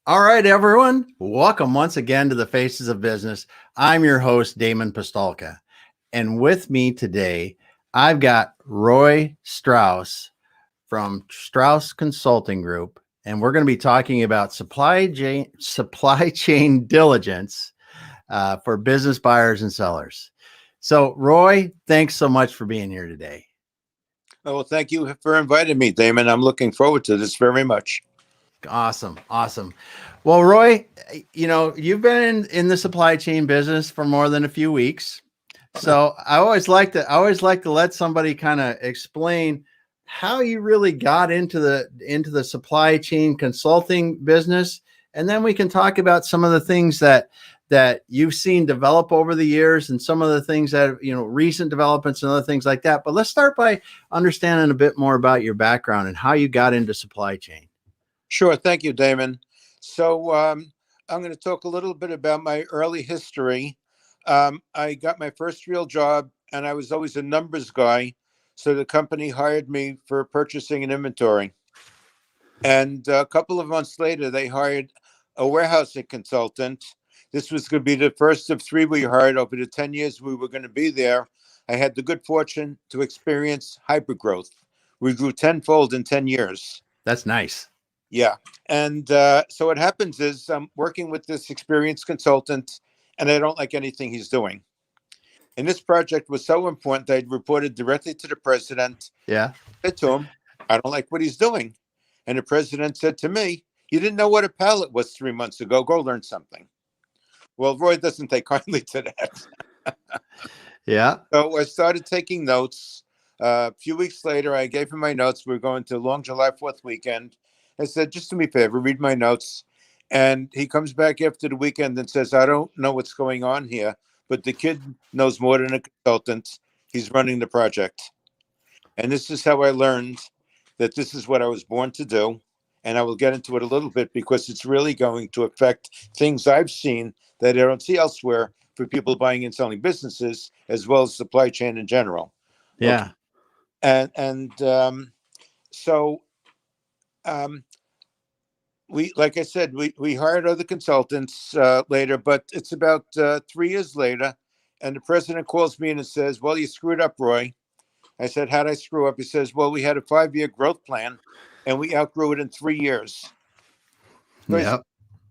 All right, everyone. Welcome once again to the Faces of Business. I'm your host, Damon Pistolka. And with me today, I've got Roy Strauss from Strauss Consulting Group. And we're going to be talking about supply chain diligence for business buyers and sellers. So, Roy, thanks so much for being here today. Oh, well, thank you for inviting me, Damon. I'm looking forward to this very much. Awesome. Awesome. Well, Roy, you've been in the supply chain business for more than a few weeks. So I always like to let somebody kind of explain how you really got into the supply chain consulting business. And then we can talk about some of the things that you've seen develop over the years and some of the things that, recent developments and other things like that. But let's start by understanding a bit more about your background and how you got into supply chain. Sure. Thank you, Damon. So I'm going to talk a little bit about my early history. I got my first real job, and I was always a numbers guy. So the company hired me for purchasing and inventory. And a couple of months later, they hired a warehousing consultant. This was going to be the first of three we hired over the 10 years we were going to be there. I had the good fortune to experience hypergrowth. We grew tenfold in 10 years. That's nice. Yeah. And so what happens is I'm working with this experienced consultant, and I don't like anything he's doing. And this project was so important that I reported directly to the president. Yeah. I said to him, I don't like what he's doing. And the president said to me, you didn't know what a pallet was 3 months ago. Go learn something. Well, Roy doesn't take kindly to that. Yeah. So I started taking notes. A few weeks later, I gave him my notes. We were going to long July 4th weekend. I said, just do me a favor, read my notes. And he comes back after the weekend and says, I don't know what's going on here, but the kid knows more than a consultant. He's running the project. And this is how I learned that this is what I was born to do. And I will get into it a little bit because it's really going to affect things I've seen that I don't see elsewhere for people buying and selling businesses, as well as supply chain in general. Okay. Yeah. So we, like I said, we hired other consultants later, but it's about 3 years later. And the president calls me in and says, well, you screwed up, Roy. I said, how'd I screw up? He says, well, we had a 5-year growth plan and we outgrew it in 3 years. So I said, Yep.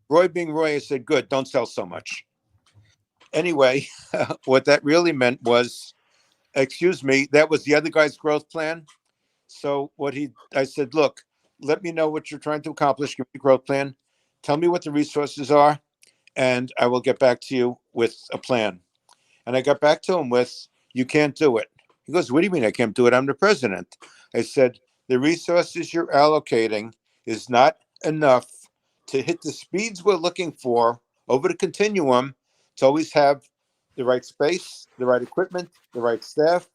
Roy being Roy, I said, good, don't sell so much. Anyway, what that really meant was, excuse me, that was the other guy's growth plan. So I said, look, let me know what you're trying to accomplish. Give me a growth plan. Tell me what the resources are, and I will get back to you with a plan. And I got back to him with, you can't do it. He goes, what do you mean I can't do it? I'm the president. I said, the resources you're allocating is not enough to hit the speeds we're looking for over the continuum to always have the right space, the right equipment, the right staff,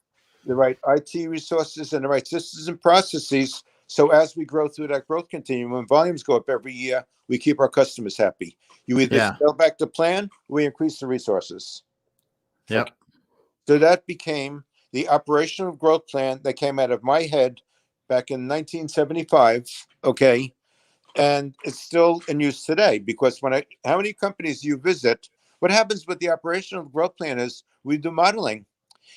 the right IT resources, and the right systems and processes. So as we grow through that growth continuum, when volumes go up every year, we keep our customers happy. You either Yeah. scale back the plan, or we increase the resources. Yep. Okay. So that became the operational growth plan that came out of my head back in 1975. Okay. And it's still in use today because how many companies you visit, what happens with the operational growth plan is we do modeling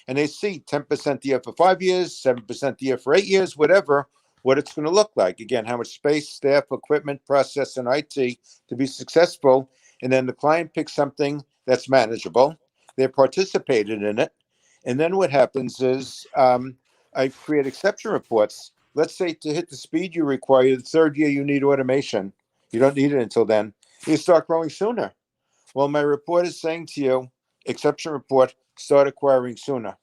and they see 10% a year for 5 years, 7% a year for 8 years, whatever, what it's going to look like. Again, how much space, staff, equipment, process, and IT to be successful. And then the client picks something that's manageable. They participated in it. And then what happens is I create exception reports. Let's say to hit the speed you require, the third year you need automation. You don't need it until then. You start growing sooner. Well, my report is saying to you, exception report, start acquiring sooner.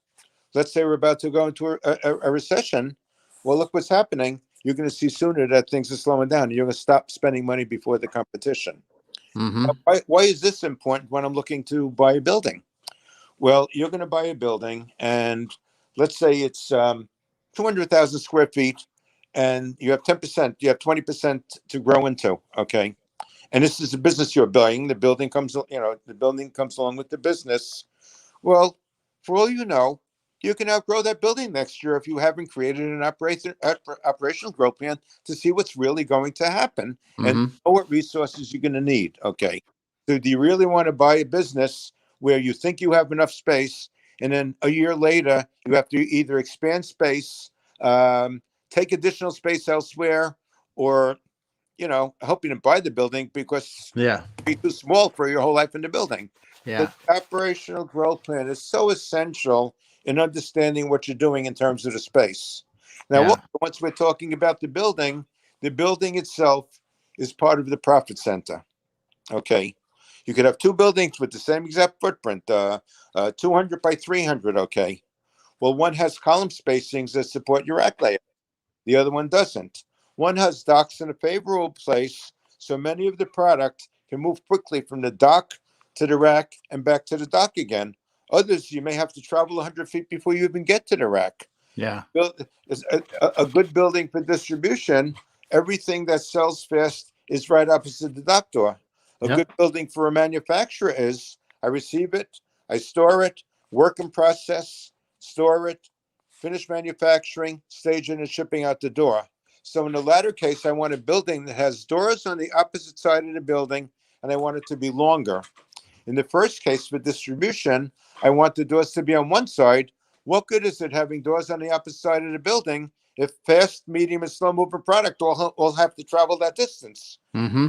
Let's say we're about to go into a recession. Well, look what's happening. You're going to see sooner that things are slowing down. You're going to stop spending money before the competition. Mm-hmm. Why is this important when I'm looking to buy a building? Well, you're going to buy a building, and let's say it's 200,000 square feet, and you have 10%, you have 20% to grow into. Okay. And this is the business you're buying. The building comes along with the business. Well, for all you know, you can outgrow that building next year if you haven't created an operational growth plan to see what's really going to happen and Mm-hmm. know what resources you're going to need. Okay. So do you really want to buy a business where you think you have enough space and then a year later you have to either expand space, take additional space elsewhere, or, I hope you didn't buy the building because Yeah. be too small for your whole life in the building. Yeah. The operational growth plan is so essential in understanding what you're doing in terms of the space. Now, Yeah. once we're talking about the building itself is part of the profit center. Okay. You could have two buildings with the same exact footprint, 200 by 300. Okay. Well, one has column spacings that support your rack layout. The other one doesn't. One has docks in a favorable place, so many of the product can move quickly from the dock to the rack and back to the dock again. Others, you may have to travel 100 feet before you even get to the rack. Yeah. A good building for distribution, everything that sells fast is right opposite the dock door. A Yep. good building for a manufacturer is I receive it, I store it, work in process, store it, finish manufacturing, staging, and shipping out the door. So in the latter case, I want a building that has doors on the opposite side of the building, and I want it to be longer. In the first case for distribution, I want the doors to be on one side. What good is it having doors on the opposite side of the building if fast, medium, and slow moving product all have to travel that distance? Mm-hmm.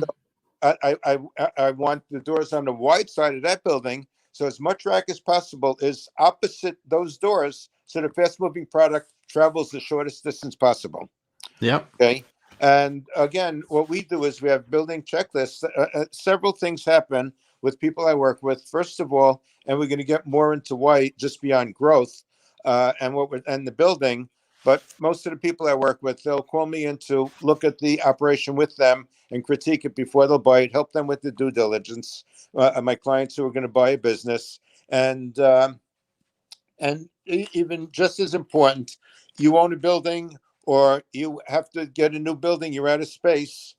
I want the doors on the wide side of that building, so as much rack as possible is opposite those doors, so the fast moving product travels the shortest distance possible. Yep. Okay. And again, what we do is we have building checklists. Several things happen with people I work with. First of all, and we're going to get more into why just beyond growth and the building. But most of the people I work with, they'll call me in to look at the operation with them and critique it before they'll buy it, help them with the due diligence. My clients who are going to buy a business, and even just as important, you own a building or you have to get a new building, you're out of space.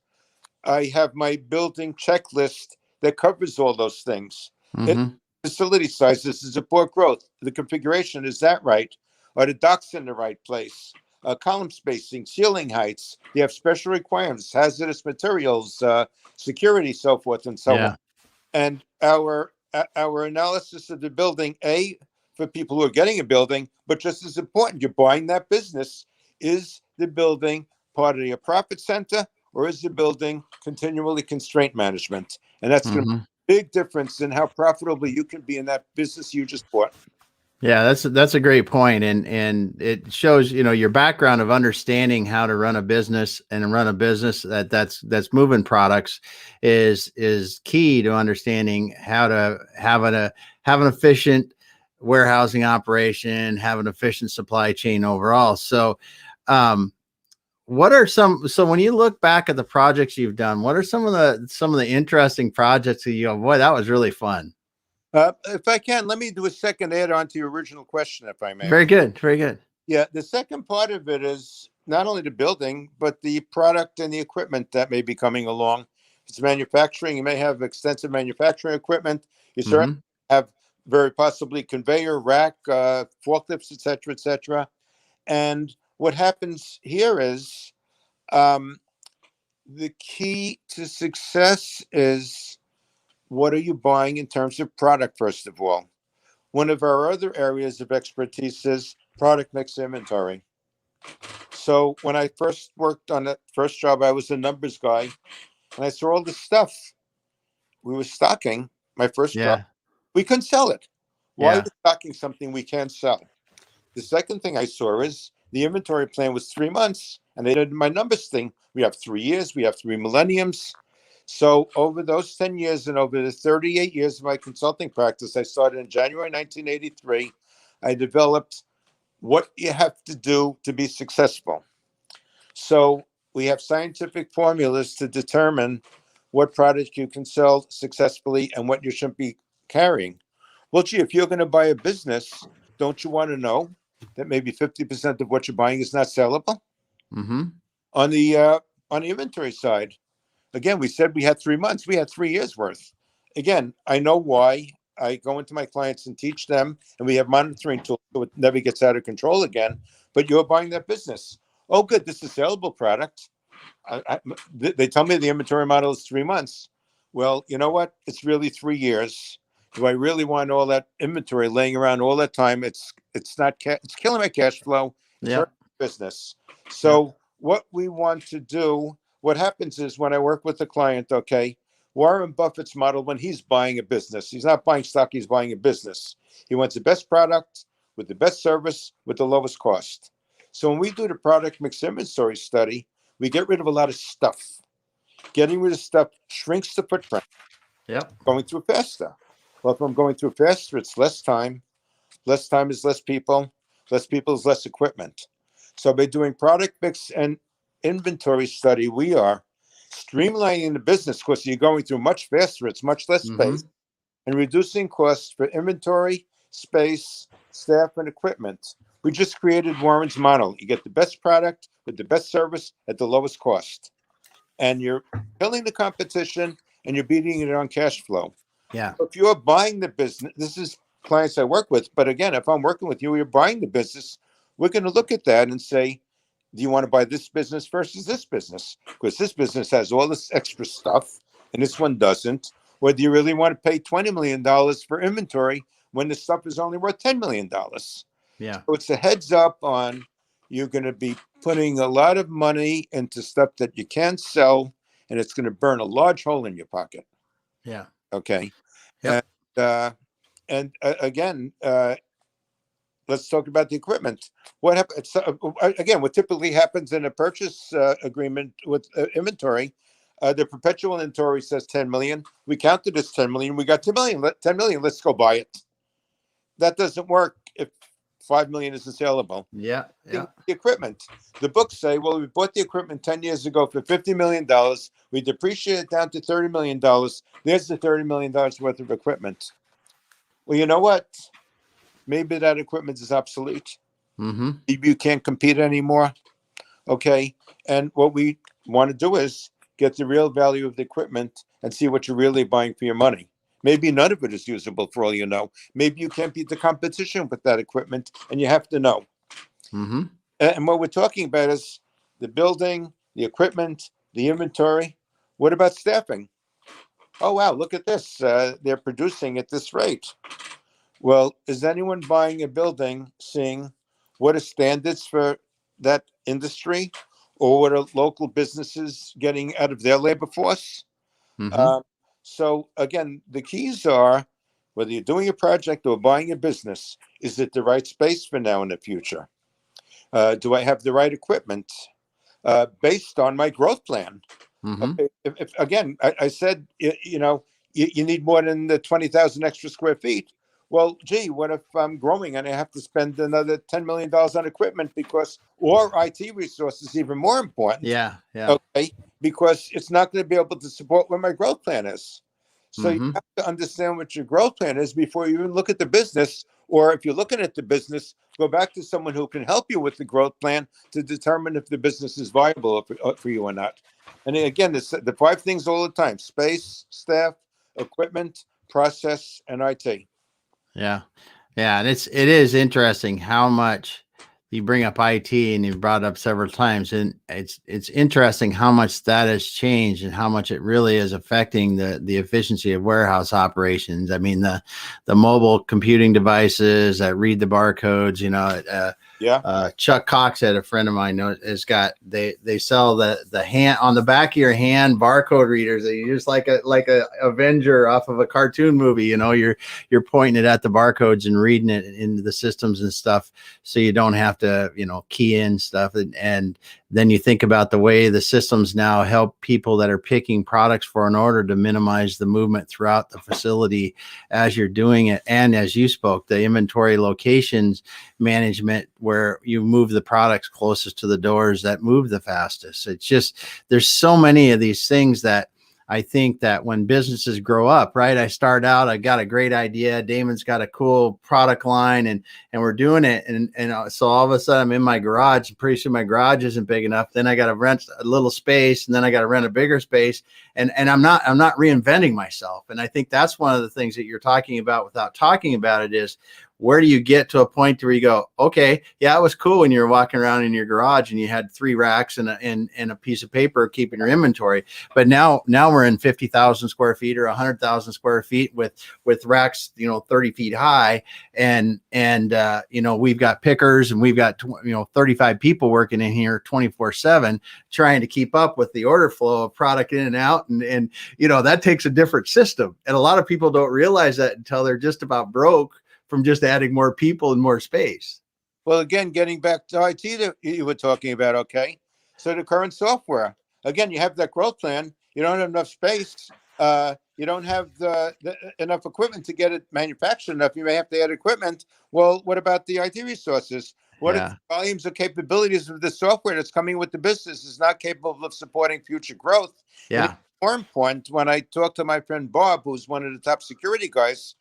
I have my building checklist that covers all those things. It, Mm-hmm. facility sizes to support growth. The configuration, is that right? Are the docks in the right place? Column spacing, ceiling heights. You have special requirements, hazardous materials, security, so forth and so on. Yeah. And our analysis of the building, for people who are getting a building, but just as important, you're buying that business. Is the building part of your profit center, or is the building continually constraint management? And that's going to Mm-hmm. make a big difference in how profitable you can be in that business you just bought. Yeah, that's a great point, and it shows your background of understanding how to run a business and run a business that's moving products is key to understanding how to have an efficient warehousing operation, have an efficient supply chain overall. So, what are so when you look back at the projects you've done, what are some of the interesting projects that you go, boy, that was really fun? If I can, let me do a second add on to your original question, if I may. Very good, very good. Yeah, the second part of it is not only the building, but the product and the equipment that may be coming along. If it's manufacturing, you may have extensive manufacturing equipment. You certainly Mm-hmm. have very possibly conveyor, rack, forklifts, et cetera, et cetera. And what happens here is um, the key to success is what are you buying in terms of product, first of all? One of our other areas of expertise is product mix inventory. So when I first worked on that first job, I was a numbers guy, and I saw all the stuff we were stocking. My first job, Yeah, we couldn't sell it. Why are yeah, we stocking something we can't sell? The second thing I saw is the inventory plan was 3 months, and they did my numbers thing. We have 3 years, we have 3 millenniums. So over those 10 years and over the 38 years of my consulting practice, I started in January 1983. I developed what you have to do to be successful. So we have scientific formulas to determine what product you can sell successfully and what you shouldn't be carrying. Well, gee, if you're going to buy a business, don't you want to know that maybe 50% of what you're buying is not sellable? mm-hmm. On the inventory side, again, we said we had 3 months. We had 3 years worth. Again, I know why. I go into my clients and teach them, and we have monitoring tools so it never gets out of control again. But you're buying that business. Oh, good. This is a saleable product. They tell me the inventory model is 3 months. Well, you know what? It's really 3 years. Do I really want all that inventory laying around all that time? It's not it's killing my cash flow. It's Yeah. hurting business. So what we want to do, what happens is when I work with the client, okay, Warren Buffett's model, when he's buying a business, he's not buying stock, he's buying a business. He wants the best product with the best service with the lowest cost. So when we do the product mix inventory study, we get rid of a lot of stuff. Getting rid of stuff shrinks the footprint. Yep. Going through faster. Well, if I'm going through faster, it's less time. Less time is less people. Less people is less equipment. So by doing product mix and inventory study, we are streamlining the business because you're going through much faster. It's much less space and reducing costs for inventory, space, staff, and equipment. We just created Warren's model. You get the best product with the best service at the lowest cost. And you're killing the competition and you're beating it on cash flow. Yeah. If you're buying the business, this is clients I work with. But again, if I'm working with you, you're buying the business, we're going to look at that and say, do you want to buy this business versus this business? Because this business has all this extra stuff and this one doesn't. Or do you really want to pay $20 million for inventory when the stuff is only worth $10 million? Yeah. So it's a heads up on you're going to be putting a lot of money into stuff that you can't sell, and it's going to burn a large hole in your pocket. Yeah. Okay. Yep. And again, let's talk about the equipment. What happens again? What typically happens in a purchase agreement with inventory? The perpetual inventory says 10 million. We counted as 10 million. We got 2 million. 10 million. Let's go buy it. That doesn't work if 5 million isn't saleable. Yeah. Yeah. The equipment. The books say, well, we bought the equipment 10 years ago for $50 million. We depreciate it down to $30 million. There's the $30 million worth of equipment. Well, you know what? Maybe that equipment is obsolete. Maybe you can't compete anymore. Okay. And what we want to do is get the real value of the equipment and see what you're really buying for your money. Maybe none of it is usable for all you know. Maybe you can't beat the competition with that equipment, and you have to know. And what we're talking about is the building, the equipment, the inventory. What about staffing? Oh, wow, look at this. They're producing at this rate. Well, is anyone buying a building seeing what are standards for that industry or what are local businesses getting out of their labor force? So again, the keys are whether you're doing a project or buying a business, is it the right space for now and the future? Do I have the right equipment based on my growth plan? Okay. If again, I said, you know, you need more than the 20,000 extra square feet. Well, gee, what if I'm growing and I have to spend another $10 million on equipment or IT resources, even more important? Yeah. Okay, because it's not going to be able to support what my growth plan is. So you have to understand what your growth plan is before you even look at the business. Or if you're looking at the business, go back to someone who can help you with the growth plan to determine if the business is viable for you or not. And again, the 5 things all the time: space, staff, equipment, process, and IT. Yeah. And it is interesting how much you bring up IT, and you've brought it up several times, and it's interesting how much that has changed and how much it really is affecting the efficiency of warehouse operations. I mean, the mobile computing devices that read the barcodes, you know, Chuck Cox had a friend of mine has got, they sell the hand on the back of your hand barcode readers that you just like a Avenger off of a cartoon movie. You know, you're pointing it at the barcodes and reading it into the systems and stuff, so you don't have to, you know, key in stuff. And then you think about the way the systems now help people that are picking products for an order to minimize the movement throughout the facility as you're doing it. And as you spoke, the inventory locations management, where you move the products closest to the doors that move the fastest. It's just, there's so many of these things that I think that when businesses grow up, right, I start out, I got a great idea. Damon's got a cool product line, and we're doing it. And so all of a sudden I'm in my garage, and pretty soon my garage isn't big enough. Then I got to rent a little space, and then I got to rent a bigger space. And I'm not reinventing myself. And I think that's one of the things that you're talking about without talking about it is, where do you get to a point where you go, okay, yeah, it was cool when you were walking around in your garage and you had 3 racks and a piece of paper keeping your inventory. But now we're in 50,000 square feet or 100,000 square feet with racks, 30 feet high. And we've got pickers and we've got, 35 people working in here 24/7, trying to keep up with the order flow of product in and out. And that takes a different system. And a lot of people don't realize that until they're just about broke from just adding more people and more space. Well, again, getting back to IT that you were talking about, okay? So the current software, again, you have that growth plan. You don't have enough space. You don't have enough equipment to get it manufactured enough. You may have to add equipment. Well, what about the IT resources? What are the volumes of capabilities of the software that's coming with the business is not capable of supporting future growth? Yeah. And more important, when I talked to my friend Bob, who's one of the top security guys,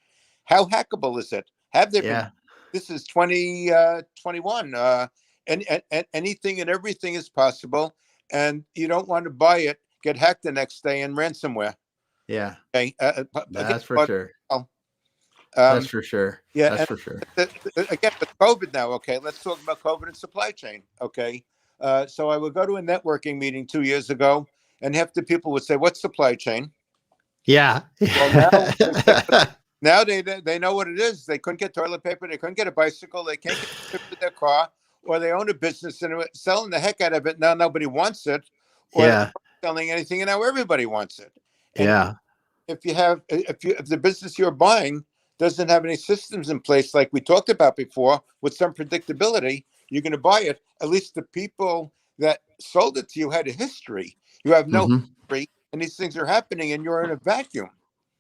how hackable is it? Have they been? This is 2021. And anything and everything is possible. And you don't want to buy it, get hacked the next day, and ransomware. Yeah. Okay. That's for sure. That's for sure. Yeah. That's for sure. Again, with COVID now, okay, let's talk about COVID and supply chain. Okay. So I would go to a networking meeting 2 years ago, and half the people would say, "What's supply chain?" Yeah. Well, now they know what it is. They couldn't get toilet paper. They couldn't get a bicycle. They can't get a trip with their car, or they own a business and are selling the heck out of it. Now nobody wants it, or they're not selling anything, and now everybody wants it. And if the business you're buying doesn't have any systems in place, like we talked about before, with some predictability, you're going to buy it. At least the people that sold it to you had a history. You have no history, and these things are happening, and you're in a vacuum.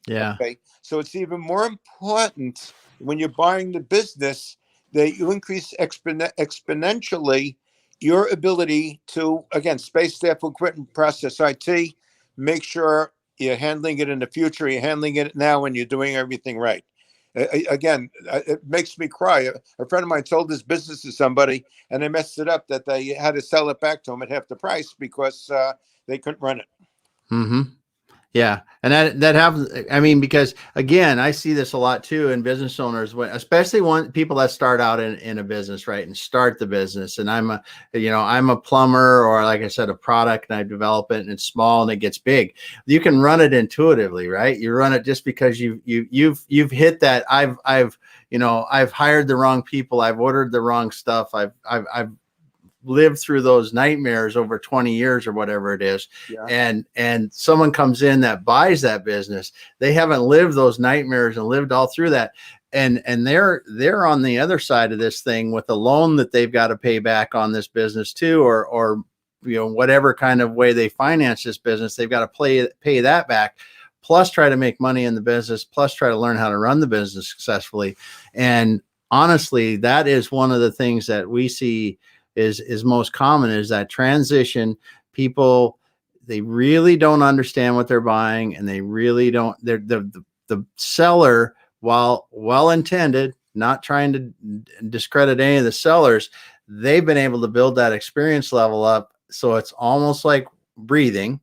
Yeah. Okay. So it's even more important when you're buying the business that you increase exponentially your ability to, again, space, staff, equipment, process, IT, make sure you're handling it in the future, you're handling it now, and you're doing everything right. Again, it makes me cry. A friend of mine sold his business to somebody, and they messed it up that they had to sell it back to him at half the price because they couldn't run it. Mm-hmm. Yeah. And that happens. I mean, because again, I see this a lot too in business owners, especially people that start out in a business, right. And start the business. And I'm a plumber, or like I said, a product, and I develop it and it's small and it gets big. You can run it intuitively, right? You run it just because you've hit that. I've hired the wrong people. I've ordered the wrong stuff. I've lived through those nightmares over 20 years or whatever it is. Yeah. And someone comes in that buys that business. They haven't lived those nightmares and lived all through that. And they're on the other side of this thing with a loan that they've got to pay back on this business too, or whatever kind of way they finance this business, they've got to pay that back, plus try to make money in the business, plus try to learn how to run the business successfully. And honestly, that is one of the things that we see is most common, is that transition. People, they really don't understand what they're buying, and they really don't. They're the seller, while well intended, not trying to discredit any of the sellers, they've been able to build that experience level up, so it's almost like breathing.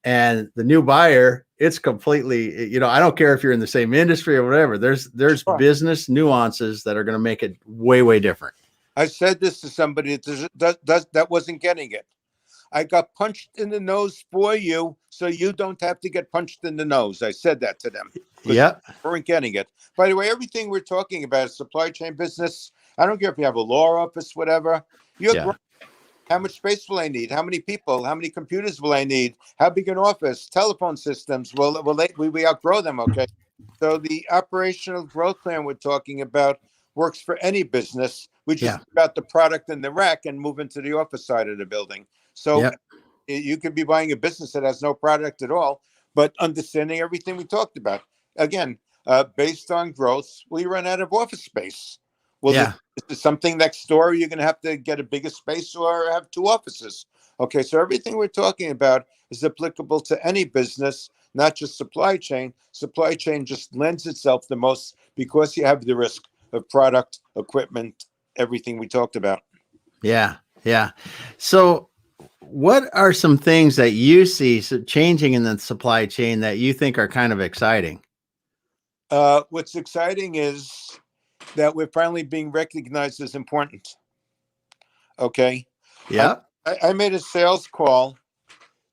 And the new buyer, it's completely, I don't care if you're in the same industry or whatever. There's business nuances that are going to make it way, way different. I said this to somebody that wasn't getting it. I got punched in the nose for you, so you don't have to get punched in the nose. I said that to them. Yeah. They weren't getting it. By the way, everything we're talking about is supply chain business. I don't care if you have a law office, whatever. How much space will I need? How many people? How many computers will I need? How big an office? Telephone systems? We outgrow them, okay? So the operational growth plan we're talking about works for any business. We just about the product in the rack and move into the office side of the building. So you could be buying a business that has no product at all, but understanding everything we talked about. Again, based on growth, we run out of office space. Well, Yeah. is there something next door? You're going to have to get a bigger space or have two offices. Okay, so everything we're talking about is applicable to any business, not just supply chain. Supply chain just lends itself the most because you have the risk of product, equipment, everything we talked about. Yeah. Yeah. So what are some things that you see changing in the supply chain that you think are kind of exciting? What's exciting is that we're finally being recognized as important. Okay. I, Yeah. I made a sales call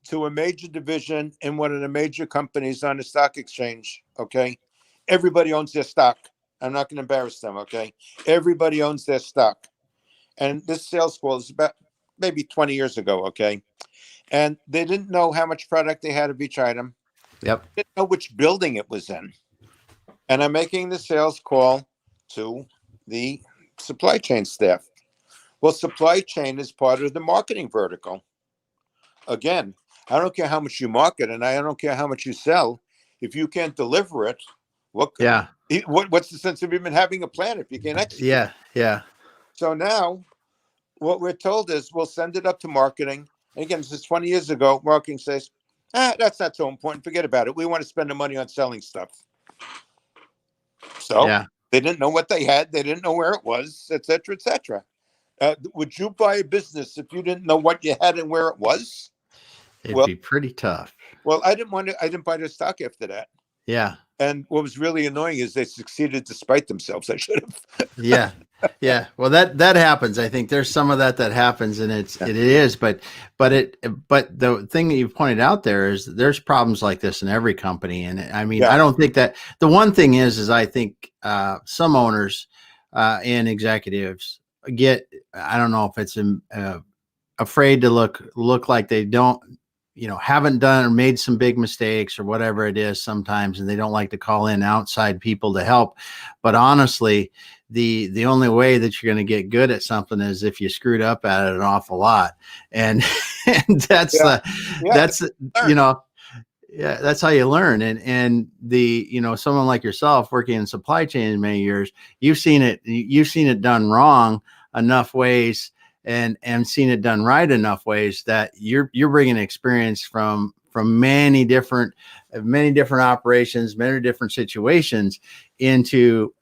to a major division in one of the major companies on the stock exchange. Okay. Everybody owns their stock. I'm not going to embarrass them. Okay. Everybody owns their stock. And this sales call is about maybe 20 years ago. Okay. And they didn't know how much product they had of each item. Yep. They didn't know which building it was in. And I'm making the sales call to the supply chain staff. Well, supply chain is part of the marketing vertical. Again, I don't care how much you market and I don't care how much you sell. If you can't deliver it, what Yeah. what's the sense of even having a plan if you can't execute? Yeah. Yeah. So now what we're told is we'll send it up to marketing. And again, this is 20 years ago. Marketing says, that's not so important. Forget about it. We want to spend the money on selling stuff. So Yeah. they didn't know what they had. They didn't know where it was, et cetera, et cetera. Would you buy a business if you didn't know what you had and where it was? It'd Well, be pretty tough. I didn't buy their stock after that. Yeah. And what was really annoying is they succeeded despite themselves. I should have. Yeah. Yeah. Well, that happens. I think there's some of that happens, and it is, but the thing that you pointed out there is there's problems like this in every company. And I mean, Yeah. I don't think that the one thing is I think some owners and executives I don't know if it's afraid to look like they don't, haven't done or made some big mistakes or whatever it is sometimes, and they don't like to call in outside people to help. But honestly, the only way that you're going to get good at something is if you screwed up at it an awful lot. And, and that's Yeah. that's yeah, that's how you learn. And someone like yourself working in supply chain many years, you've seen it done wrong enough ways and seen it done right enough ways that you're bringing experience from many different operations, many different situations into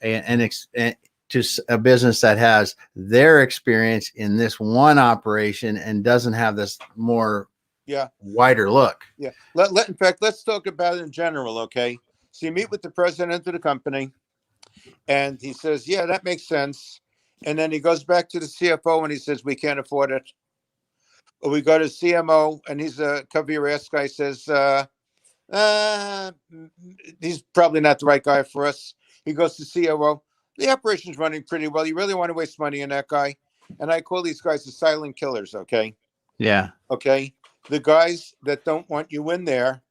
to a business that has their experience in this one operation and doesn't have this more wider look. Yeah. In fact, let's talk about it in general. Okay. So you meet with the president of the company and he says, yeah, that makes sense. And then he goes back to the CFO and he says, we can't afford it. Or we go to CMO and he's a cover your ass guy, says, he's probably not the right guy for us. He goes to COO. The operation's running pretty well. You really want to waste money on that guy? And I call these guys the silent killers. Okay. Yeah. Okay. The guys that don't want you in there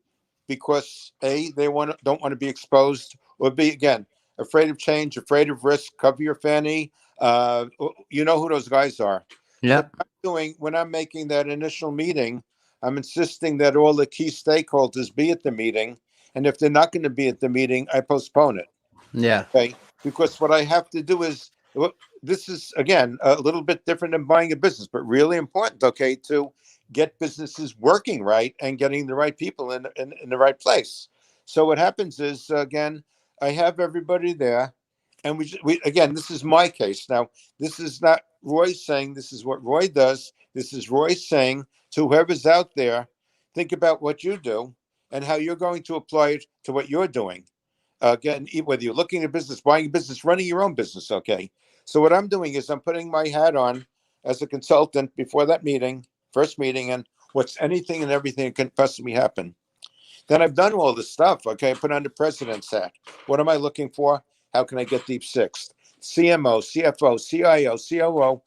because A, they don't want to be exposed, or B, again, afraid of change, afraid of risk, cover your fanny. You know who those guys are. Yeah. So when I'm making that initial meeting, I'm insisting that all the key stakeholders be at the meeting. And if they're not going to be at the meeting, I postpone it. Yeah. Okay. Because what I have to do is, this is, again, a little bit different than buying a business, but really important, okay, to get businesses working right and getting the right people in the right place. So what happens is, again, I have everybody there. And we again, this is my case. Now, this is not Roy saying this is what Roy does. This is Roy saying to whoever's out there, think about what you do and how you're going to apply it to what you're doing. Again, whether you're looking at business, buying a business, running your own business, okay? So what I'm doing is I'm putting my hat on as a consultant before that meeting, first meeting, and what's anything and everything that can possibly happen. Then I've done all this stuff, okay? I put on the president's hat. What am I looking for? How can I get deep sixth? CMO, CFO, CIO, COO,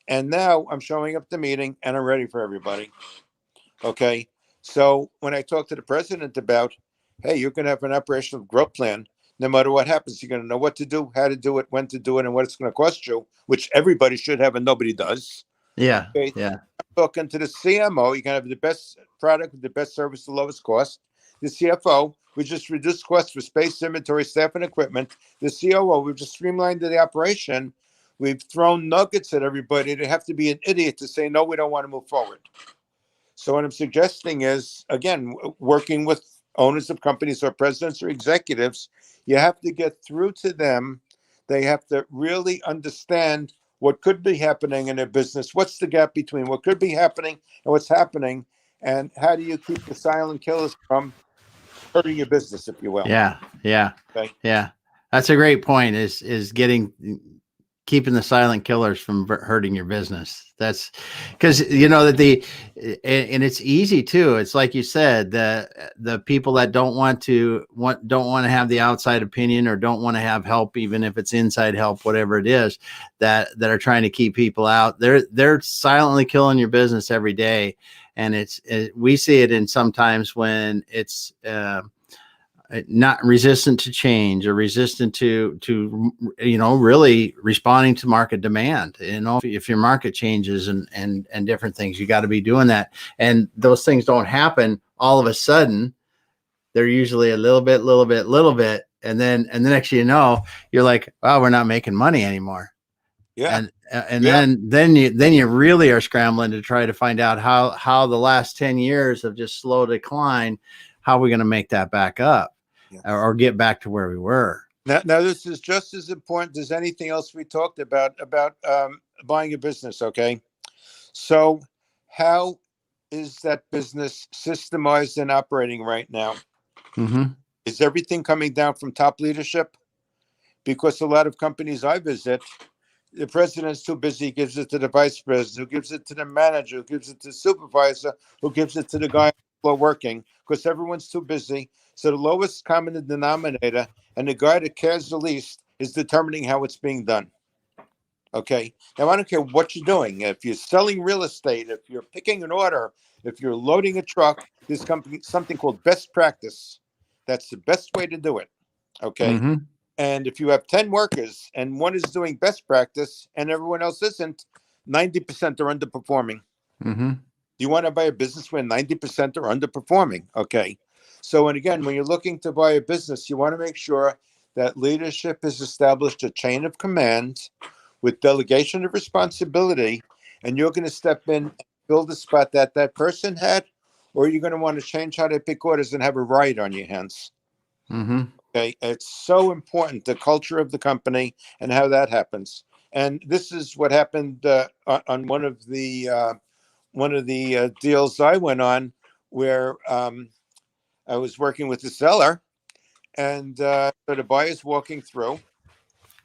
and now I'm showing up the meeting and I'm ready for everybody, okay? So when I talk to the president about, hey, you're going to have an operational growth plan. No matter what happens, you're going to know what to do, how to do it, when to do it, and what it's going to cost you, which everybody should have and nobody does. Yeah. Okay. Yeah. Talking to the CMO, you can have the best product with the best service, the lowest cost. The CFO, we just reduced costs for space, inventory, staff, and equipment. The COO, we've just streamlined the operation. We've thrown nuggets at everybody. They have to be an idiot to say, no, we don't want to move forward. So what I'm suggesting is, again, working with owners of companies or presidents or executives, you have to get through to them. They have to really understand what could be happening in their business. What's the gap between what could be happening and what's happening? And how do you keep the silent killers from hurting your business, if you will? Yeah. Yeah. Okay. Yeah. That's a great point, is keeping the silent killers from hurting your business. That's because, you know, that and it's easy too. It's like you said, the people that don't want to have the outside opinion, or don't want to have help, even if it's inside help, whatever it is, that are trying to keep people out. They're silently killing your business every day. And we see it in sometimes when it's, not resistant to change, or resistant to really responding to market demand. If your market changes and different things, you got to be doing that. And those things don't happen all of a sudden. They're usually a little bit, and then the next you know, you're like, wow, we're not making money anymore. Yeah. And Yeah. then you really are scrambling to try to find out how the last 10 years of just slow decline, how are we going to make that back up? Yeah. Or get back to where we were. Now, this is just as important as anything else we talked about buying a business. Okay, so how is that business systemized and operating right now? Mm-hmm. Is everything coming down from top leadership? Because a lot of companies I visit, the president's too busy, gives it to the vice president, who gives it to the manager, who gives it to the supervisor, who gives it to the guy working, because everyone's too busy. So the lowest common denominator and the guy that cares the least is determining how it's being done. Okay. Now, I don't care what you're doing. If you're selling real estate, if you're picking an order, if you're loading a truck, there's something called best practice. That's the best way to do it. Okay. Mm-hmm. And if you have 10 workers and one is doing best practice and everyone else isn't, 90% are underperforming. Mm-hmm. You want to buy a business where 90% are underperforming. Okay. So, and again, when you're looking to buy a business, you want to make sure that leadership has established a chain of command with delegation of responsibility, and you're going to step in and fill the spot that person had, or you're going to want to change how they pick orders and have a riot on your hands. Mm-hmm. Okay. It's so important, the culture of the company and how that happens. And this is what happened on one of the deals I went on, where I was working with the seller, and so the buyer's walking through,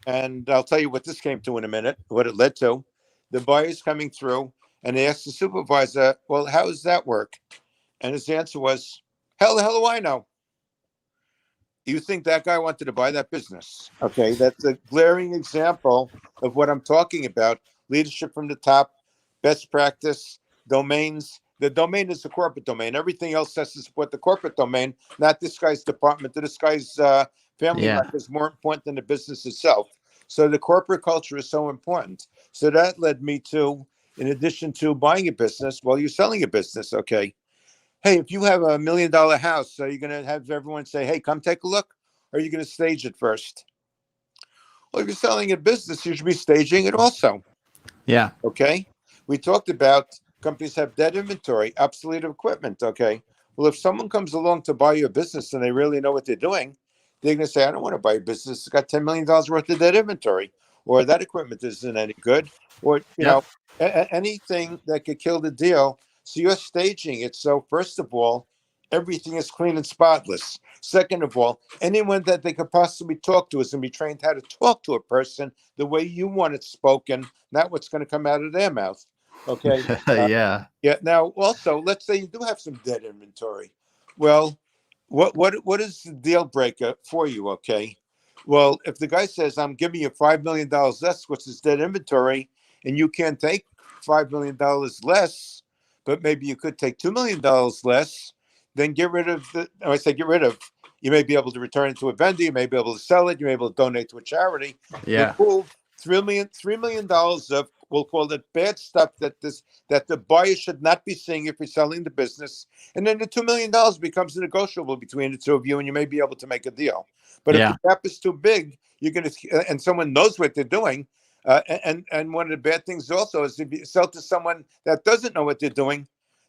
and I'll tell you what this came to in a minute, what it led to. The buyer's coming through, and they asked the supervisor, well, how does that work? And his answer was, hell the hell do I know? You think that guy wanted to buy that business? Okay, that's a glaring example of what I'm talking about. Leadership from the top, best practice, domains. The domain is the corporate domain. Everything else has to support the corporate domain, not this guy's department. This guy's family Yeah. life is more important than the business itself. So the corporate culture is so important. So that led me to, in addition to buying a business, well, you're selling a business. Okay. Hey, if you have $1 million house, are you going to have everyone say, hey, come take a look? Or are you going to stage it first? Well, if you're selling a business, you should be staging it also. Yeah. Okay. We talked about companies have dead inventory, obsolete equipment. Okay. Well, if someone comes along to buy your business and they really know what they're doing, they're going to say, I don't want to buy a business. It's got $10 million worth of dead inventory, or that equipment isn't any good, or, Yep. anything that could kill the deal. So you're staging it. So first of all, everything is clean and spotless. Second of all, anyone that they could possibly talk to is going to be trained how to talk to a person the way you want it spoken, not what's going to come out of their mouth. Okay. Yeah. Yeah. Now, also, let's say you do have some dead inventory. Well, what is the deal breaker for you? Okay. Well, if the guy says, I'm giving you $5 million less, which is dead inventory, and you can't take $5 million less, but maybe you could take $2 million less, then get rid of I say get rid of, you may be able to return it to a vendor, you may be able to sell it, you may be able to donate to a charity. Yeah. Remove $3 million of, we'll call it bad stuff that the buyer should not be seeing if you're selling the business. And then the $2 million becomes negotiable between the two of you, and you may be able to make a deal. But if Yeah. the gap is too big, you're going to, and someone knows what they're doing, And one of the bad things also is if you sell to someone that doesn't know what they're doing,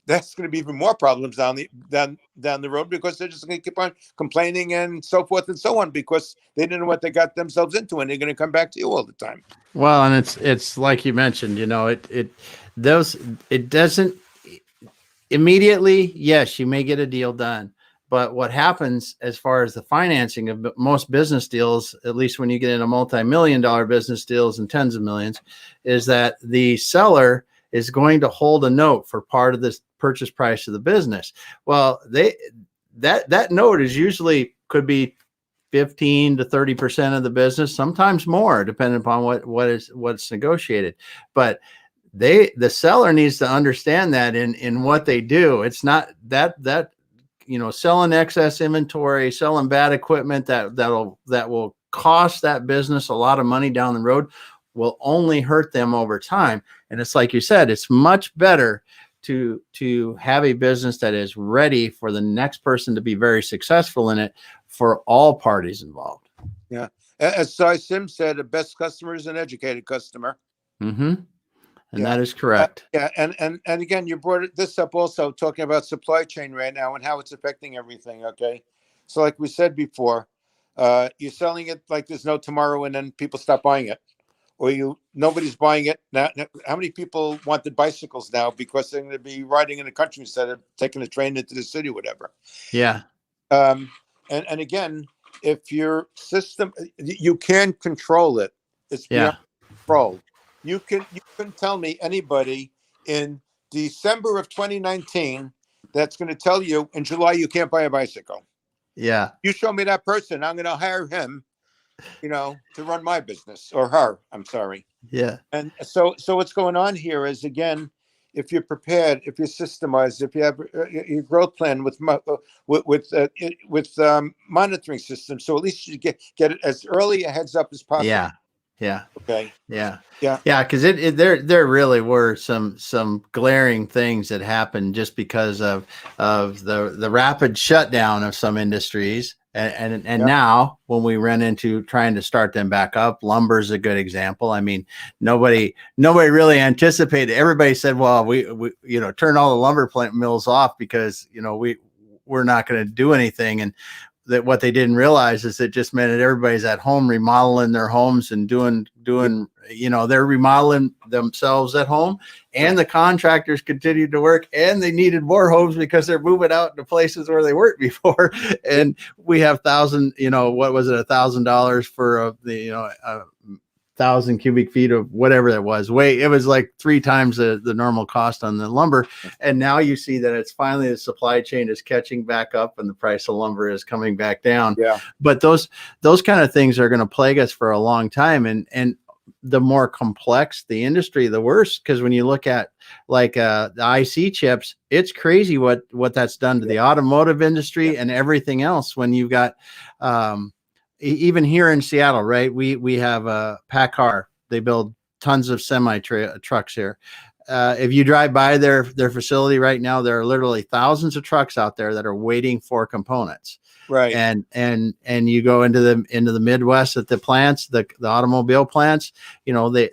that's going to be even more problems down the road, because they're just going to keep on complaining and so forth and so on, because they didn't know what they got themselves into, and they're going to come back to you all the time. Well, and it's like you mentioned, those it doesn't immediately. Yes, you may get a deal done, but what happens as far as the financing of most business deals, at least when you get into multi-million-dollar business deals and tens of millions, is that the seller is going to hold a note for part of this purchase price of the business. Well, that note is usually could be 15 to 30% of the business, sometimes more, depending upon what's negotiated. But the seller needs to understand that in what they do. It's not that selling excess inventory, selling bad equipment that will cost that business a lot of money down the road will only hurt them over time. And it's like you said, it's much better to have a business that is ready for the next person to be very successful in it, for all parties involved. Yeah. As Cy Sim said, the best customer is an educated customer. Mm-hmm. And Yeah. that is correct. Yeah. And again, you brought this up also, talking about supply chain right now and how it's affecting everything. Okay. So like we said before, you're selling it like there's no tomorrow, and then people stop buying it, or nobody's buying it now. How many people wanted bicycles now because they're going to be riding in the country instead of taking a train into the city, whatever. Yeah. And again, if your system, you can control it. It's beyond control. You can tell me anybody in December of 2019 that's going to tell you in July you can't buy a bicycle. Yeah. You show me that person, I'm going to hire him, to run my business, or her. I'm sorry. Yeah. And so what's going on here is, again, if you're prepared, if you're systemized, if you have your growth plan with monitoring systems, so at least you get it as early a heads up as possible. Yeah. Yeah. Okay. Yeah. Yeah. Yeah. Because there really were some glaring things that happened just because of the rapid shutdown of some industries. And now when we run into trying to start them back up, lumber is a good example. I mean, nobody really anticipated. Everybody said, well, we turn all the lumber plant mills off because, we're not going to do anything. And that what they didn't realize is it just meant that everybody's at home remodeling their homes and doing, they're remodeling themselves at home, and the contractors continued to work, and they needed more homes because they're moving out to places where they weren't before. And we have $1,000 for a 1,000 cubic feet of whatever that was. It was like 3 times the normal cost on the lumber. And now you see that it's finally the supply chain is catching back up and the price of lumber is coming back down. Yeah. But those kind of things are going to plague us for a long time. And the more complex the industry, the worse. Because when you look at like the IC chips, it's crazy what that's done to the automotive industry and everything else. When you've got even here in Seattle, right? We have a PACCAR. They build tons of semi trucks here. If you drive by their facility right now, there are literally thousands of trucks out there that are waiting for components. Right. And you go into the Midwest at the plants, the automobile plants,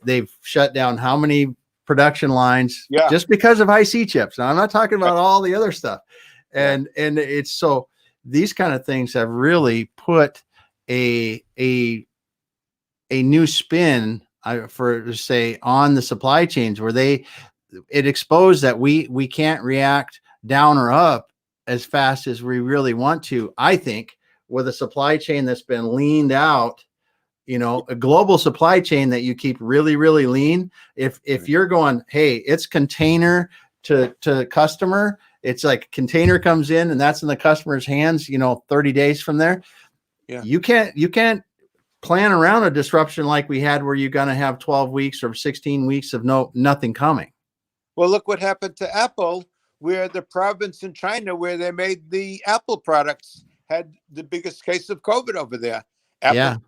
they've shut down how many production lines just because of IC chips. Now I'm not talking about all the other stuff. And it's so these kind of things have really put a new spin on the supply chains, where it exposed that we can't react down or up as fast as we really want to. I think with a supply chain that's been leaned out, a global supply chain that you keep really, really lean. If you're going, hey, it's container to customer, it's like container comes in and that's in the customer's hands, 30 days from there. Yeah. You can't plan around a disruption like we had, where you're going to have 12 weeks or 16 weeks of nothing coming. Well, look what happened to Apple, where the province in China where they made the Apple products had the biggest case of COVID over there. Apple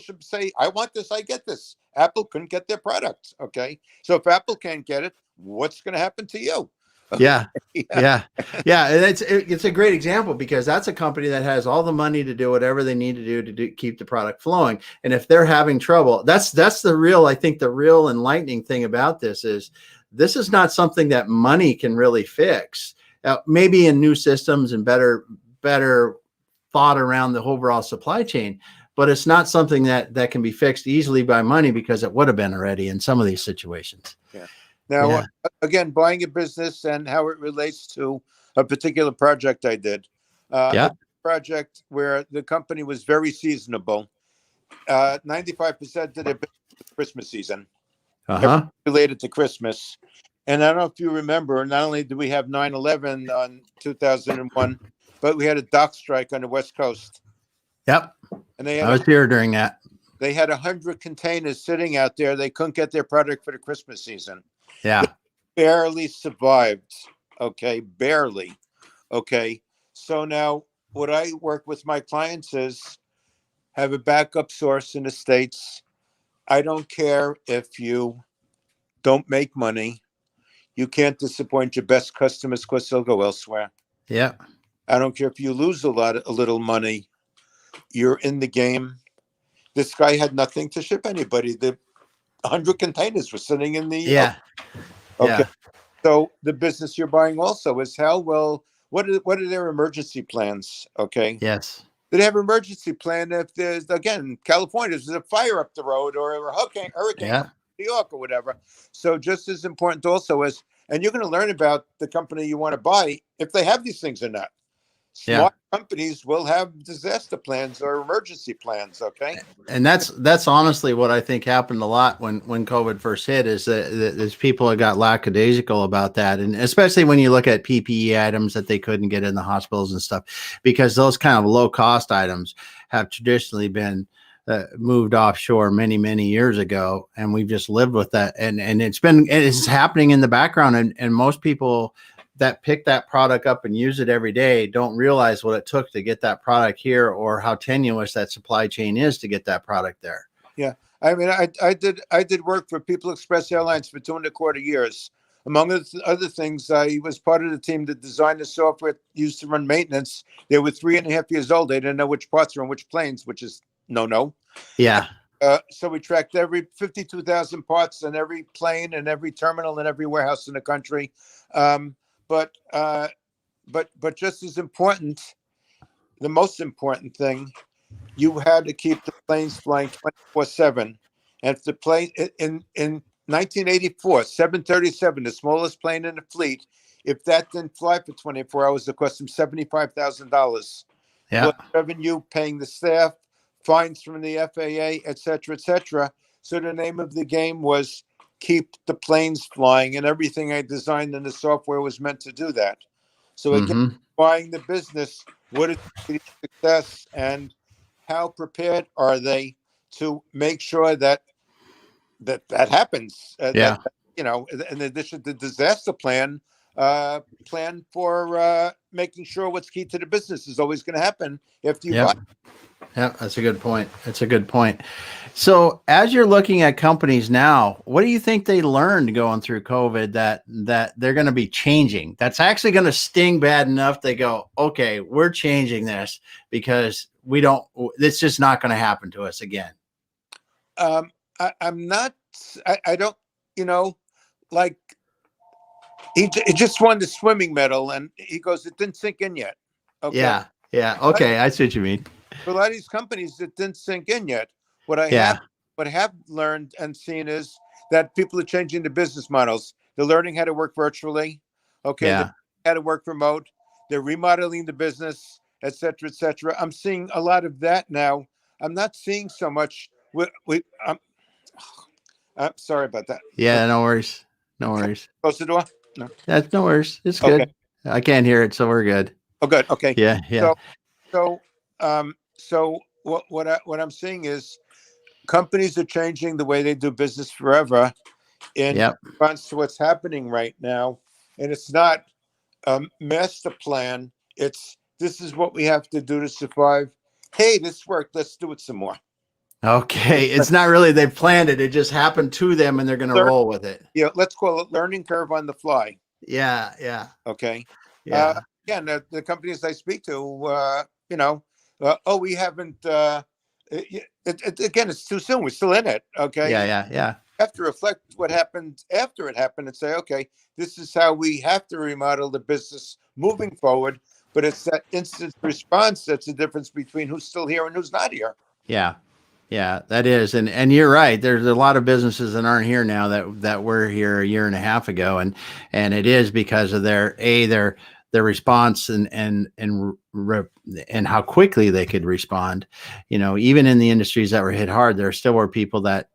should say, I want this, I get this. Apple couldn't get their products. Okay. So if Apple can't get it, what's going to happen to you? Yeah. Yeah. Yeah. And it's a great example because that's a company that has all the money to do whatever they need to do keep the product flowing. And if they're having trouble, that's the real, I think the real enlightening thing about this is not something that money can really fix. Maybe in new systems and better thought around the overall supply chain, but it's not something that can be fixed easily by money because it would have been already in some of these situations. Yeah. Now, Yeah. again, buying a business and how it relates to a particular project I did. Yeah. A project where the company was very seasonable. 95% of their business was Christmas season. Uh-huh. Related to Christmas. And I don't know if you remember, not only did we have 9/11 on 2001, but we had a dock strike on the West Coast. Yep. And they I was here during that. They had 100 containers sitting out there. They couldn't get their product for the Christmas season. Yeah. They barely survived. Okay. Barely. Okay. So now what I work with my clients is have a backup source in the States. I don't care if you don't make money. You can't disappoint your best customers because they'll go elsewhere. Yeah. I don't care if you lose a little money. You're in the game. This guy had nothing to ship anybody. The 100 containers were sitting in the. Yeah. Okay. Yeah. So the business you're buying also is how well. What are their emergency plans? Okay. Yes. Do they have an emergency plan if there's, again, California, there's a fire up the road or a hurricane Yeah. New York or whatever. So just as important also is, and you're going to learn about the company you want to buy if they have these things or not. Smart companies will have disaster plans or emergency plans. Okay. And that's honestly what I think happened a lot when COVID first hit is that there's people that got lackadaisical about that. And especially when you look at PPE items that they couldn't get in the hospitals and stuff, because those kind of low cost items have traditionally been moved offshore many, many years ago. And we've just lived with that. And it's happening in the background. And most people that pick that product up and use it every day don't realize what it took to get that product here or how tenuous that supply chain is to get that product there. Yeah. I mean, I did work for People Express Airlines for 2.25 years. Among other things, I was part of the team that designed the software used to run maintenance. They were 3.5 years old. They didn't know which parts were on which planes, which is no. Yeah. So we tracked every 52,000 parts on every plane and every terminal and every warehouse in the country. But just as important, the most important thing, you had to keep the planes flying 24/7. And if the plane in 1984, 737, the smallest plane in the fleet, if that didn't fly for 24 hours, it cost them $75,000. Yeah. Plus revenue, paying the staff, fines from the FAA, et cetera, et cetera. So the name of the game was keep the planes flying, and everything I designed in the software was meant to do that. So again, buying the business, what is the success, and how prepared are they to make sure that happens? That, in addition to disaster plan for making sure what's key to the business is always going to happen after you buy. Yeah, that's a good point. That's a good point. So as you're looking at companies now, what do you think they learned going through COVID that they're going to be changing? That's actually going to sting bad enough. They go, okay, we're changing this because it's just not going to happen to us again. I'm not, I don't, like he just won the swimming medal and he goes, it didn't sink in yet. Okay. Yeah. Yeah. Okay. I see what you mean. For a lot of these companies, it didn't sink in yet. What I have learned and seen is that people are changing the business models. They're learning how to work virtually. Okay. Yeah. How to work remote. They're remodeling the business, et cetera, et cetera. I'm seeing a lot of that now. I'm not seeing so much. I'm sorry about that. Yeah. No worries. No worries. Close the door? No. That's no worries. It's good. Okay. I can't hear it, so we're good. Oh, good. Okay. Yeah. Yeah. So what I'm seeing is companies are changing the way they do business forever in response to what's happening right now. And it's not a master plan. This is what we have to do to survive. Hey, this worked. Let's do it some more. Okay. It's not really they planned it. It just happened to them and they're going to roll with it. Yeah. Let's call it learning curve on the fly. Yeah. Yeah. Okay. Uh, Yeah. Again, the companies I speak to, oh, we haven't. Again, it's too soon. We're still in it. Yeah. Okay. Yeah. Yeah. Have to reflect what happened after it happened and say, okay, this is how we have to remodel the business moving forward. But it's that instant response that's the difference between who's still here and who's not here. Yeah. Yeah, that is, and you're right. There's a lot of businesses that aren't here now that were here a year and a half ago, and it is because of their response and how quickly they could respond. Even in the industries that were hit hard, there still were people that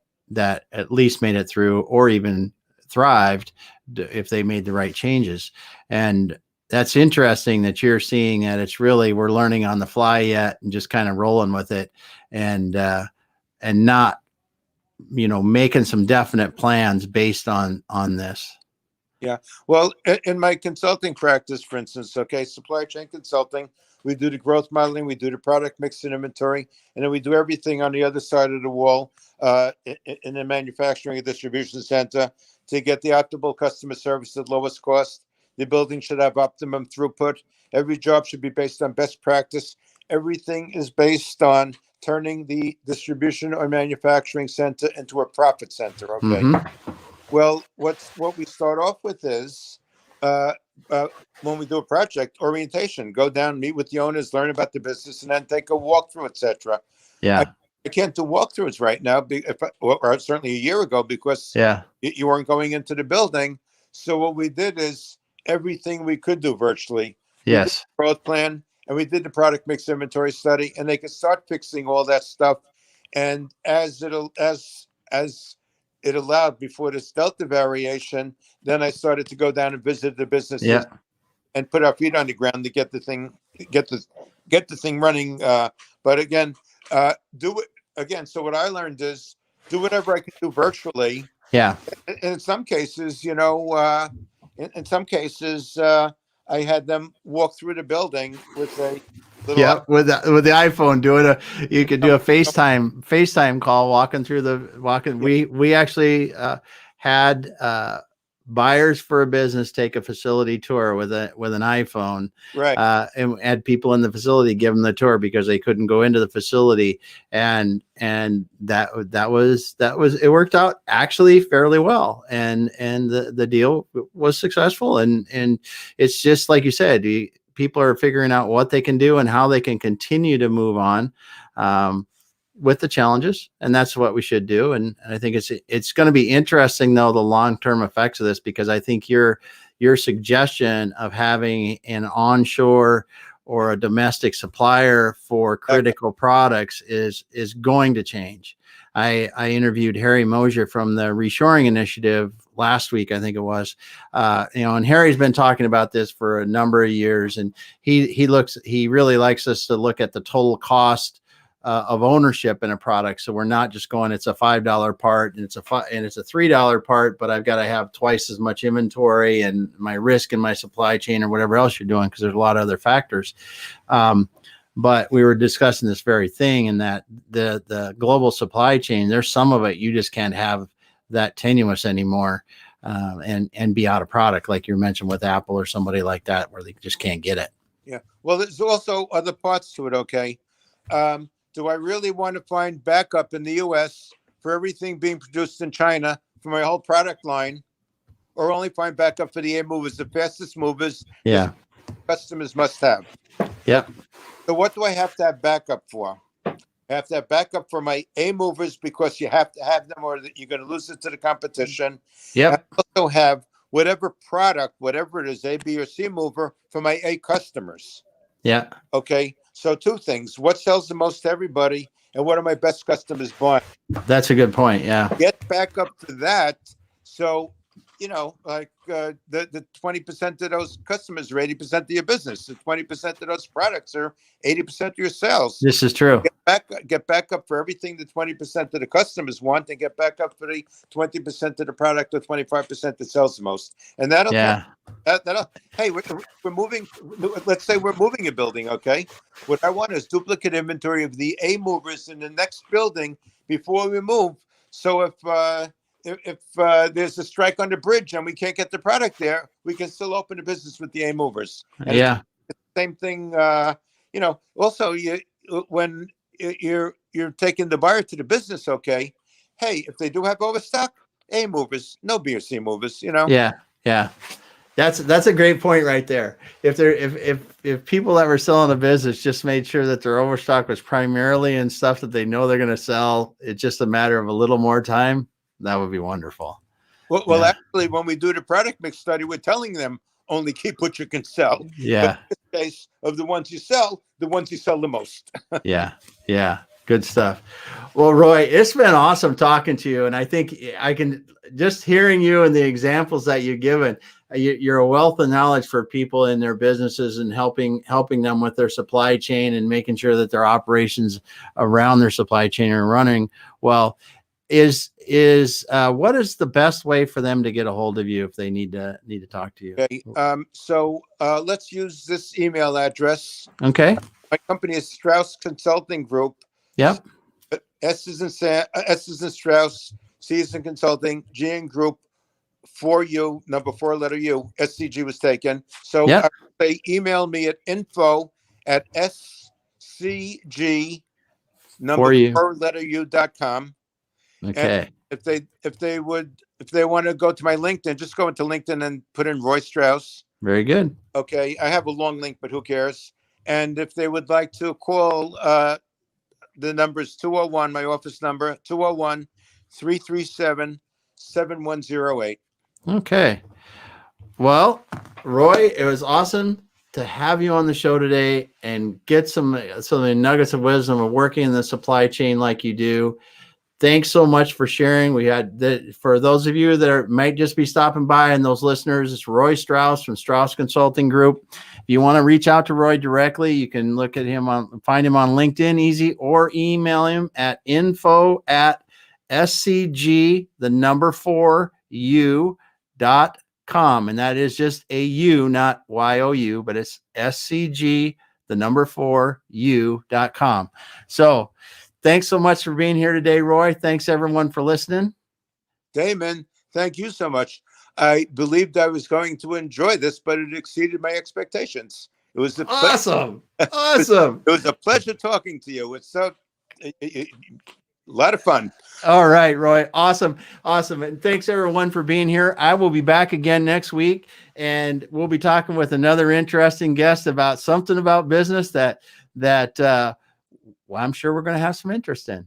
at least made it through or even thrived if they made the right changes. And that's interesting that you're seeing that it's really we're learning on the fly yet and just kind of rolling with it. And not making some definite plans based on this. Yeah. Well, in my consulting practice, for instance, okay, supply chain consulting, we do the growth modeling, we do the product mix and inventory, and then we do everything on the other side of the wall in the manufacturing and distribution center to get the optimal customer service at lowest cost. The building should have optimum throughput. Every job should be based on best practice. Everything is based on turning the distribution or manufacturing center into a profit center. Okay. Mm-hmm. Well, what we start off with is uh, when we do a project orientation, go down, meet with the owners, learn about the business, and then take a walkthrough, etc. I, Yeah. I can't do walkthroughs right now, or certainly a year ago, because Yeah. you weren't going into the building. So what we did is everything we could do virtually. We did Yes. the growth plan and we did the product mix inventory study, and they could start fixing all that stuff. And as it allowed before this delta variation, then I started to go down and visit the businesses Yeah. and put our feet on the ground to get the thing get the get the thing running. But again, do it again. So what I learned is do whatever I can do virtually. Yeah. And in some cases, in some cases, I had them walk through the building with a little. Yeah. With the iPhone, you could do a FaceTime call walking. We actually had buyers for a business take a facility tour with an iPhone, Right. and had people in the facility give them the tour because they couldn't go into the facility, and that was it worked out actually fairly well, and the deal was successful, and it's just like you said, people are figuring out what they can do and how they can continue to move on. With the challenges, and that's what we should do. And I think it's going to be interesting though, the long-term effects of this, because I think your suggestion of having an onshore or a domestic supplier for critical products is going to change. I interviewed Harry Mosier from the Reshoring Initiative last week, I think it was, and Harry's been talking about this for a number of years, and he really likes us to look at the total cost of ownership in a product. So we're not just going, it's a $5 part and it's a $3 part, but I've got to have twice as much inventory and my risk in my supply chain or whatever else you're doing, because there's a lot of other factors. But we were discussing this very thing, and that the global supply chain, there's some of it you just can't have that tenuous anymore, and be out of product, like you mentioned with Apple or somebody like that, where they just can't get it. Yeah. Well, there's also other parts to it. Okay. Do I really want to find backup in the U.S. for everything being produced in China for my whole product line, or only find backup for the A movers, the fastest movers? Yeah. Customers must have. Yep. So what do I have to have backup for? I have to have backup for my A movers because you have to have them, or you're going to lose it to the competition. Yep. I also have whatever product, whatever it is, A, B, or C mover for my A customers. Yeah. Okay. So two things: what sells the most to everybody, and what are my best customers buying? That's a good point. Yeah. Get back up to that. So, like the 20% of those customers are 80% of your business. The 20% of those products are 80% of your sales. This is true. Get back up for everything the 20% of the customers want, and get back up for the 20% of the product, or 25% that sells the most. And that'll hey, we're moving. Let's say we're moving a building. Okay. What I want is duplicate inventory of the A movers in the next building before we move. So if there's a strike on the bridge and we can't get the product there, we can still open a business with the A movers. And Yeah. it's the same thing. Also, when you're taking the buyer to the business, okay. Hey, if they do have overstock, A movers, no B or C movers. Yeah. Yeah. That's a great point right there. If people that were selling a business just made sure that their overstock was primarily in stuff that they know they're going to sell, it's just a matter of a little more time. That would be wonderful. Well, Yeah. actually, when we do the product mix study, we're telling them only keep what you can sell. Yeah. But in this case, of the ones you sell the most. Yeah. Yeah. Good stuff. Well, Roy, it's been awesome talking to you. And I think I can just hearing you and the examples that you've given, you're a wealth of knowledge for people in their businesses and helping them with their supply chain and making sure that their operations around their supply chain are running well. What is the best way for them to get a hold of you if they need to talk to you? Okay. So let's use this email address. Okay. My company is Strauss Consulting Group. Yep. S is in Strauss, C is in Consulting, G in Group, 4U, number 4 letter U. SCG was taken. So Yep. they email me at info@scg number 4U. 4 letter U.com. Okay. And if they want to go to my LinkedIn, just go into LinkedIn and put in Roy Strauss. Very good. Okay. I have a long link, but who cares? And if they would like to call, the number is 201, my office number, 201-337-7108. Okay. Well, Roy, it was awesome to have you on the show today and get some of the nuggets of wisdom of working in the supply chain like you do. Thanks so much for sharing. We had for those of you that might just be stopping by and those listeners, it's Roy Strauss from Strauss Consulting Group. If you want to reach out to Roy directly, you can find him on LinkedIn easy, or email him at info@scg, the number 4u.com. And that is just a U, not YOU, but it's SCG, the number 4u.com. So thanks so much for being here today, Roy. Thanks everyone for listening. Damon, thank you so much. I believed I was going to enjoy this, but it exceeded my expectations. It was awesome. It was a pleasure talking to you. It's a lot of fun. All right, Roy. Awesome. And thanks everyone for being here. I will be back again next week, and we'll be talking with another interesting guest about something about business that I'm sure we're going to have some interest in.